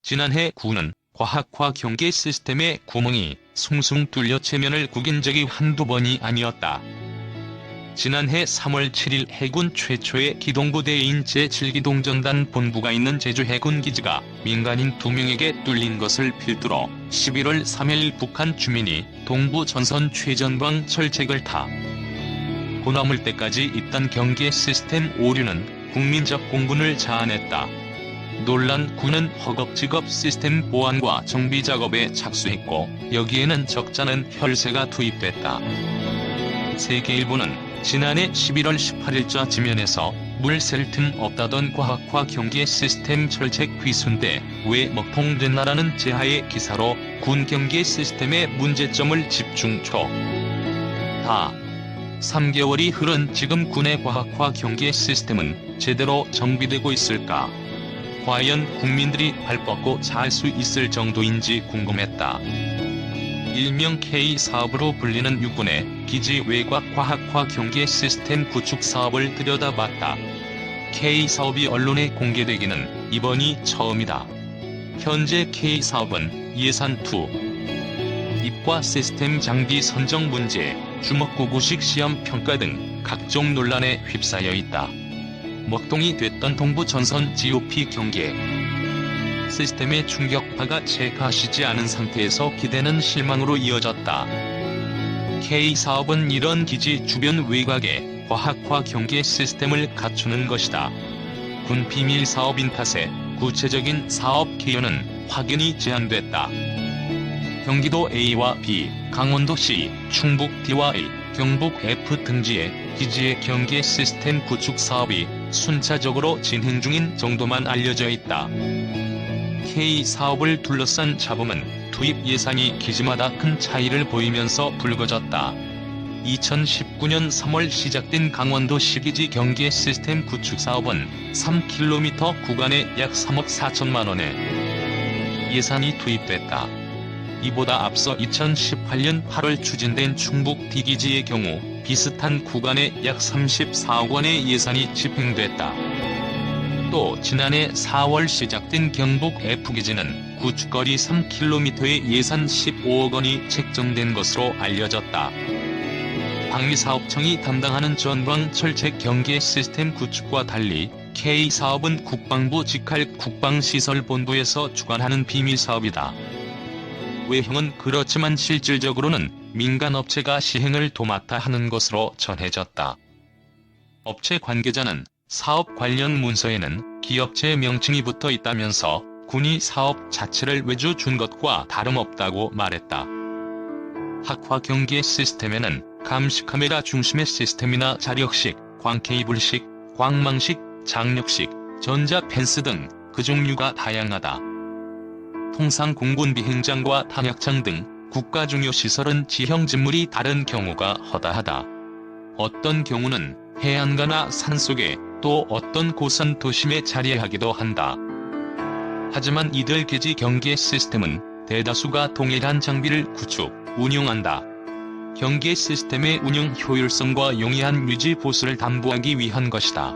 지난해 군은 과학화 경계 시스템의 구멍이 숭숭 뚫려 체면을 구긴 적이 한두 번이 아니었다. 지난해 3월 7일 해군 최초의 기동부대인 제7기동전단 본부가 있는 제주 해군기지가 민간인 2명에게 뚫린 것을 필두로 11월 3일 북한 주민이 동부 전선 최전방 철책을 타 고나물 때까지 있던 경계 시스템 오류는 국민적 공분을 자아냈다. 놀란 군은 허겁지겁 시스템 보완과 정비 작업에 착수했고 여기에는 적잖은 혈세가 투입됐다. 세계일보는 지난해 11월 18일자 지면에서 물 셀 틈 없다던 과학화 경계 시스템 철책 귀순대 왜 먹통됐나라는 제하의 기사로 군 경계 시스템의 문제점을 집중 다 3개월이 흐른 지금 군의 과학화 경계 시스템은 제대로 정비되고 있을까? 과연 국민들이 발 뻗고 잘 수 있을 정도인지 궁금했다. 일명 K사업으로 불리는 육군의 기지 외곽 과학화 경계 시스템 구축 사업을 들여다봤다. K사업이 언론에 공개되기는 이번이 처음이다. 현재 K사업은 예산 투, 입과 시스템 장비 선정 문제, 주먹구구식 시험 평가 등 각종 논란에 휩싸여 있다. 먹통이 됐던 동부 전선 GOP 경계 시스템의 충격파가 채 가시지 않은 상태에서 기대는 실망으로 이어졌다. K사업은 이런 기지 주변 외곽에 과학화 경계 시스템을 갖추는 것이다. 군 비밀 사업인 탓에 구체적인 사업 개요는 확인이 제한됐다. 경기도 A와 B, 강원도 C, 충북 D와 A, 경북 F 등지의 기지의 경계 시스템 구축 사업이 순차적으로 진행 중인 정도만 알려져 있다. K사업을 둘러싼 잡음은 투입 예산이 기지마다 큰 차이를 보이면서 불거졌다. 2019년 3월 시작된 강원도 시기지 경계 시스템 구축 사업은 3km 구간에 약 3억 4천만 원의 예산이 투입됐다. 이보다 앞서 2018년 8월 추진된 충북 D기지의 경우 비슷한 구간에 약 34억 원의 예산이 집행됐다. 또 지난해 4월 시작된 경북 F기지는 구축거리 3km의 예산 15억 원이 책정된 것으로 알려졌다. 방위사업청이 담당하는 전방 철책 경계 시스템 구축과 달리 K사업은 국방부 직할 국방시설본부에서 주관하는 비밀사업이다. 외형은 그렇지만 실질적으로는 민간업체가 시행을 도맡아 하는 것으로 전해졌다. 업체 관계자는 사업 관련 문서에는 기업체 명칭이 붙어 있다면서 군이 사업 자체를 외주 준 것과 다름없다고 말했다. 학화 경계 시스템에는 감시 카메라 중심의 시스템이나 자력식, 광케이블식, 광망식, 장력식, 전자 펜스 등 그 종류가 다양하다. 통상 공군 비행장과 탄약장 등 국가 중요 시설은 지형 지물이 다른 경우가 허다하다. 어떤 경우는 해안가나 산속에 또 어떤 고산 도심에 자리하기도 한다. 하지만 이들 기지 경계 시스템은 대다수가 동일한 장비를 구축, 운용한다. 경계 시스템의 운영 효율성과 용이한 유지 보수를 담보하기 위한 것이다.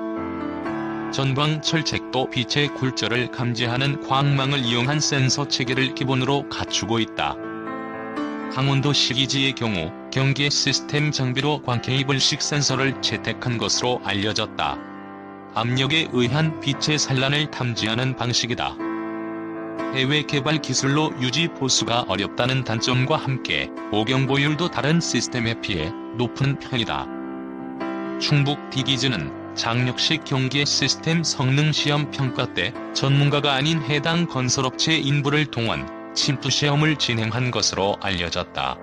전방 철책도 빛의 굴절을 감지하는 광망을 이용한 센서 체계를 기본으로 갖추고 있다. 강원도 시기지의 경우 경계 시스템 장비로 광케이블식 센서를 채택한 것으로 알려졌다. 압력에 의한 빛의 산란을 탐지하는 방식이다. 해외 개발 기술로 유지 보수가 어렵다는 단점과 함께 오경보율도 다른 시스템에 비해 높은 편이다. 충북 D기지는 장력식 경계 시스템 성능 시험 평가 때 전문가가 아닌 해당 건설업체 인부를 동원 침투 시험을 진행한 것으로 알려졌다.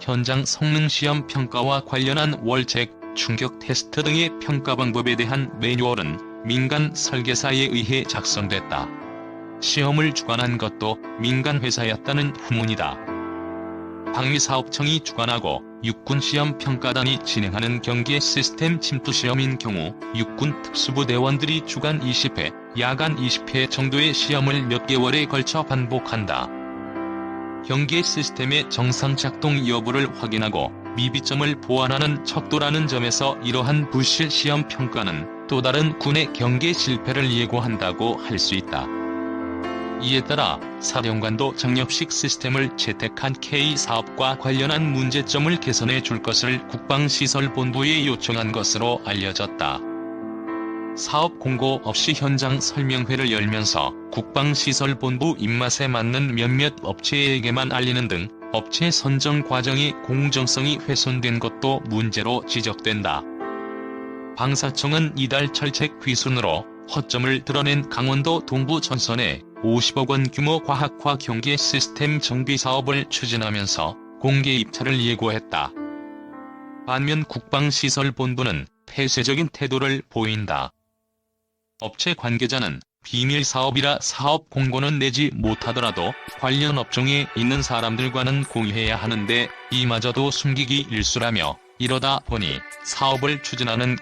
현장 성능 시험 평가와 관련한 월책, 충격 테스트 등의 평가 방법에 대한 매뉴얼은 민간 설계사에 의해 작성됐다. 시험을 주관한 것도 민간 회사였다는 후문이다. 방위사업청이 주관하고 육군시험평가단이 진행하는 경계 시스템 침투시험인 경우 육군 특수부대원들이 주간 20회, 야간 20회 정도의 시험을 몇 개월에 걸쳐 반복한다. 경계 시스템의 정상 작동 여부를 확인하고 미비점을 보완하는 척도라는 점에서 이러한 부실 시험 평가는 또 다른 군의 경계 실패를 예고한다고 할 수 있다. 이에 따라 사령관도 장엽식 시스템을 채택한 K사업과 관련한 문제점을 개선해 줄 것을 국방시설본부에 요청한 것으로 알려졌다. 사업 공고 없이 현장 설명회를 열면서 국방시설본부 입맛에 맞는 몇몇 업체에게만 알리는 등 업체 선정 과정의 공정성이 훼손된 것도 문제로 지적된다. 방사청은 이달 철책 귀순으로 허점을 드러낸 강원도 동부 전선에 50억 원 규모 과학화 경계 시스템 정비 사업을 추진하면서 공개 입찰을 예고했다. 반면 국방시설본부는 폐쇄적인 태도를 보인다. 업체 관계자는 비밀 사업이라 사업 공고는 내지 못하더라도 관련 업종에 있는 사람들과는 공유해야 하는데 이마저도 숨기기 일쑤라며 이러다 보니 사업을 추진하는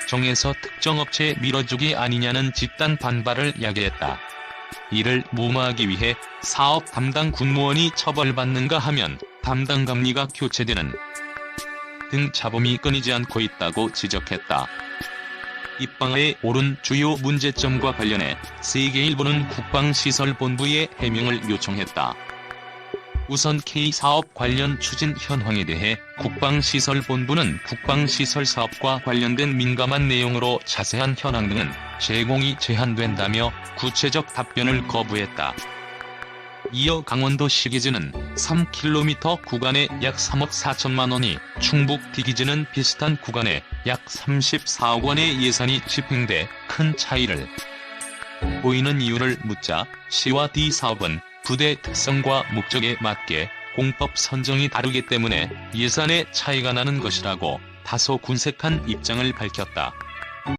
과정에서 특정 업체에 밀어주기 아니냐는 집단 반발을 야기했다. 이를 무마하기 위해 사업 담당 군무원이 처벌받는가 하면 담당 감리가 교체되는 등 잡음이 끊이지 않고 있다고 지적했다. 입방아에 오른 주요 문제점과 관련해 세계일보는 국방시설본부에 해명을 요청했다. 우선 K사업 관련 추진 현황에 대해 국방시설본부는 국방시설 사업과 관련된 민감한 내용으로 자세한 현황 등은 제공이 제한된다며 구체적 답변을 거부했다. 이어 강원도 시기지는 3km 구간에 약 3억 4천만 원이, 충북 D기지는 비슷한 구간에 약 34억 원의 예산이 집행돼 큰 차이를 보이는 이유를 묻자 C와 D 사업은 부대 특성과 목적에 맞게 공법 선정이 다르기 때문에 예산의 차이가 나는 것이라고 다소 군색한 입장을 밝혔다.